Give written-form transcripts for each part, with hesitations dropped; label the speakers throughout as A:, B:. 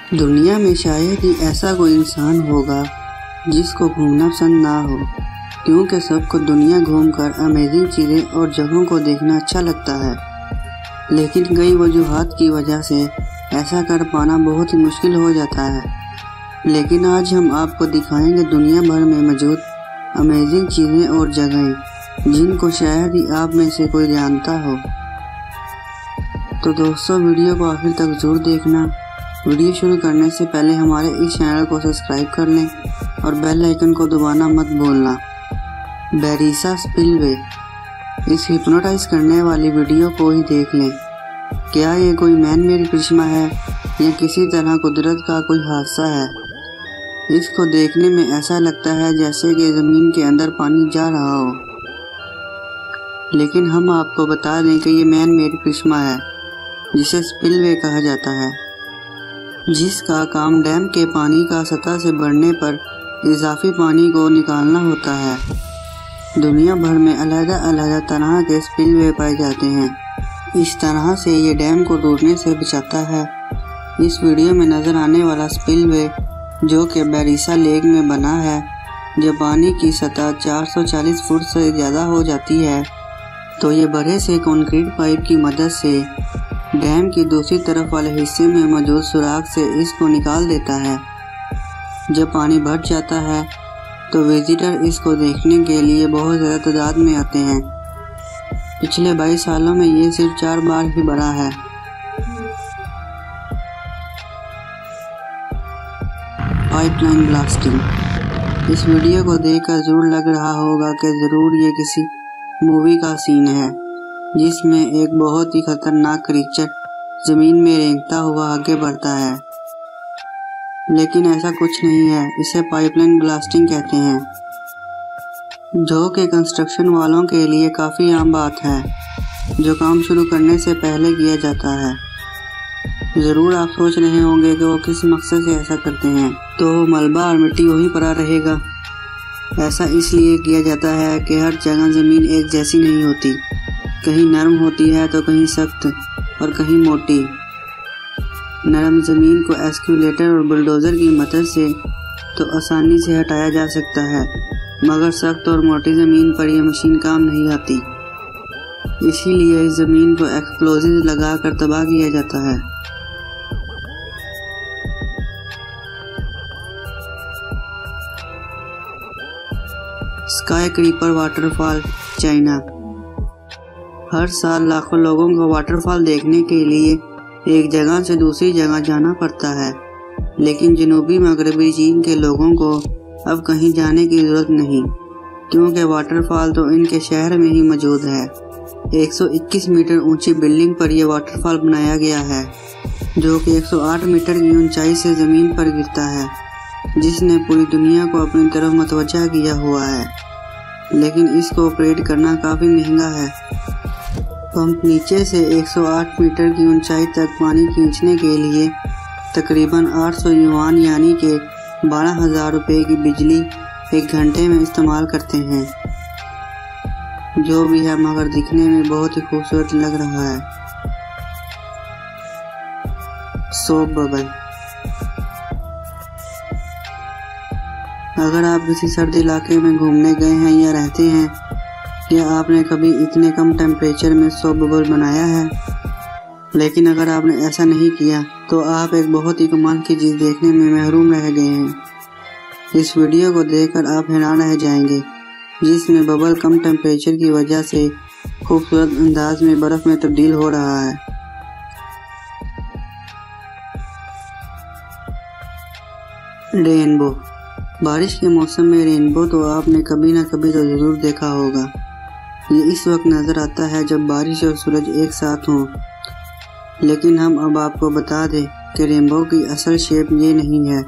A: दुनिया में शायद ही ऐसा कोई इंसान होगा जिसको घूमना पसंद ना हो, क्योंकि सबको दुनिया घूमकर अमेजिंग चीज़ें और जगहों को देखना अच्छा लगता है। लेकिन कई वजूहात की वजह से ऐसा कर पाना बहुत ही मुश्किल हो जाता है। लेकिन आज हम आपको दिखाएंगे दुनिया भर में मौजूद अमेजिंग चीज़ें और जगहें जिनको शायद ही आप में से कोई जानता हो। तो दोस्तों, वीडियो को आखिर तक जरूर देखना। वीडियो शुरू करने से पहले हमारे इस चैनल को सब्सक्राइब कर लें और बेल आइकन को दबाना मत भूलना। बैरिसा स्पिलवे, इस हिप्नोटाइज करने वाली वीडियो को ही देख लें। क्या ये कोई मैन मेड करिश्मा है या किसी तरह कुदरत का कोई हादसा है? इसको देखने में ऐसा लगता है जैसे कि ज़मीन के अंदर पानी जा रहा हो, लेकिन हम आपको बता दें कि ये मैन मेड करिश्मा है जिसे स्पिलवे कहा जाता है, जिसका काम डैम के पानी का सतह से बढ़ने पर इजाफी पानी को निकालना होता है। दुनिया भर में अलग-अलग तरह के स्पिलवे पाए जाते हैं। इस तरह से ये डैम को टूटने से बचाता है। इस वीडियो में नज़र आने वाला स्पिलवे जो कि बैरिसा लेक में बना है, जब पानी की सतह 440 फुट से ज़्यादा हो जाती है तो ये बड़े से कंक्रीट पाइप की मदद से डैम की दूसरी तरफ वाले हिस्से में मौजूद सुराख से इसको निकाल देता है। जब पानी भर जाता है तो विजिटर इसको देखने के लिए बहुत ज़्यादा तादाद में आते हैं। पिछले 22 सालों में ये सिर्फ 4 बार ही बढ़ा है। पाइपलाइन ब्लास्टिंग, इस वीडियो को देखकर जरूर लग रहा होगा कि ज़रूर ये किसी मूवी का सीन है जिसमें एक बहुत ही खतरनाक क्रीचर जमीन में रेंगता हुआ आगे बढ़ता है, लेकिन ऐसा कुछ नहीं है। इसे पाइपलाइन ब्लास्टिंग कहते हैं, जो कि कंस्ट्रक्शन वालों के लिए काफ़ी आम बात है, जो काम शुरू करने से पहले किया जाता है। ज़रूर आप सोच रहे होंगे कि वो किस मकसद से ऐसा करते हैं, तो मलबा और मिट्टी वहीं पड़ा रहेगा। ऐसा इसलिए किया जाता है कि हर जगह ज़मीन एक जैसी नहीं होती, कहीं नरम होती है तो कहीं सख्त और कहीं मोटी। नरम ज़मीन को एक्सक्यूलेटर और बुलडोज़र की मदद से तो आसानी से हटाया जा सकता है, मगर सख्त और मोटी ज़मीन पर यह मशीन काम नहीं आती। इसीलिए इस ज़मीन को एक्सप्लोजिव लगाकर तबाह किया जाता है। Sky creeper waterfall, China. हर साल लाखों लोगों को वाटरफॉल देखने के लिए एक जगह से दूसरी जगह जाना पड़ता है, लेकिन जनूबी मगरबी चीन के लोगों को अब कहीं जाने की ज़रूरत नहीं, क्योंकि वाटरफॉल तो इनके शहर में ही मौजूद है। 121 मीटर ऊंची बिल्डिंग पर यह वाटरफॉल बनाया गया है, जो कि 108 मीटर की ऊंचाई से ज़मीन पर गिरता है, जिसने पूरी दुनिया को अपनी तरफ मतवज्जा किया हुआ है। लेकिन इसको ऑपरेट करना काफ़ी महंगा है। पंप नीचे से 108 मीटर की ऊंचाई तक पानी खींचने के लिए तकरीबन 800 युआन यानी कि 12,000 रुपये की बिजली एक घंटे में इस्तेमाल करते हैं। जो भी है, मगर दिखने में बहुत ही खूबसूरत लग रहा है। सोप बबल, अगर आप किसी सर्द इलाके में घूमने गए हैं या रहते हैं, क्या आपने कभी इतने कम टेम्परेचर में सोप बबल बनाया है? लेकिन अगर आपने ऐसा नहीं किया तो आप एक बहुत ही कमाल की चीज़ देखने में महरूम रह गए हैं। इस वीडियो को देखकर आप हैरान रह जाएंगे, जिसमें बबल कम टेम्परेचर की वजह से खूबसूरत अंदाज में बर्फ़ में तब्दील हो रहा है। रेनबो, बारिश के मौसम में रेनबो तो आपने कभी ना कभी तो ज़रूर देखा होगा। ये इस वक्त नज़र आता है जब बारिश और सूरज एक साथ हों, लेकिन हम अब आपको बता दें कि रेनबो की असल शेप ये नहीं है,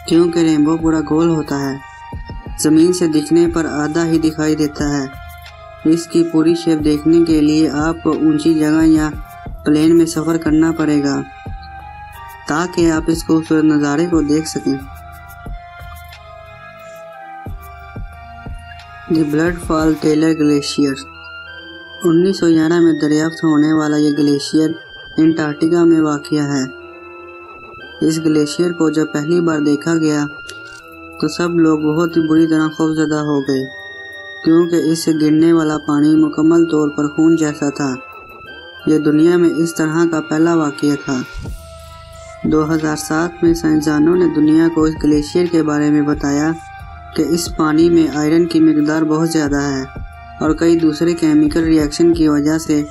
A: क्योंकि रेनबो पूरा गोल होता है। ज़मीन से दिखने पर आधा ही दिखाई देता है। इसकी पूरी शेप देखने के लिए आपको ऊंची जगह या प्लेन में सफ़र करना पड़ेगा, ताकि आप इस खूबसूरत नज़ारे को देख सकें। The blood fall Taylor Glacier, 1911 में दरियाफ्त होने वाला यह ग्लेशियर अंटार्कटिका में वाक़या है। इस ग्लेशियर को जब पहली बार देखा गया तो सब लोग बहुत ही बुरी तरह खौफजदा हो गए, क्योंकि इससे गिरने वाला पानी मुकम्मल तौर पर खून जैसा था। यह दुनिया में इस तरह का पहला वाक़या था। 2007 में साइंसदानों ने दुनिया को इस ग्लेशियर के बारे में बताया कि इस पानी में आयरन की मिकदार बहुत ज़्यादा है और कई दूसरे केमिकल रिएक्शन की वजह से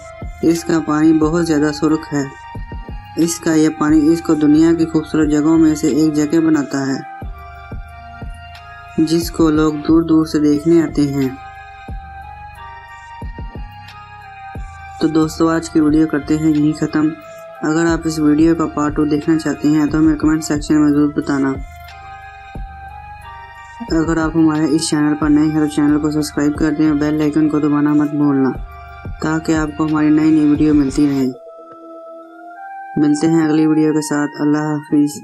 A: इसका पानी बहुत ज़्यादा सुर्ख है। इसका यह पानी इसको दुनिया की खूबसूरत जगहों में से एक जगह बनाता है, जिसको लोग दूर दूर से देखने आते हैं। तो दोस्तों, आज की वीडियो करते हैं यहीं ख़त्म। अगर आप इस वीडियो का पार्ट 2 देखना चाहते हैं तो हमें कमेंट सेक्शन में ज़रूर बताना। अगर आप हमारे इस चैनल पर नए हैं तो चैनल को सब्सक्राइब कर दें और बेल आइकन को दबाना मत भूलना, ताकि आपको हमारी नई वीडियो मिलती रहे। मिलते हैं अगली वीडियो के साथ। अल्लाह हाफिज़।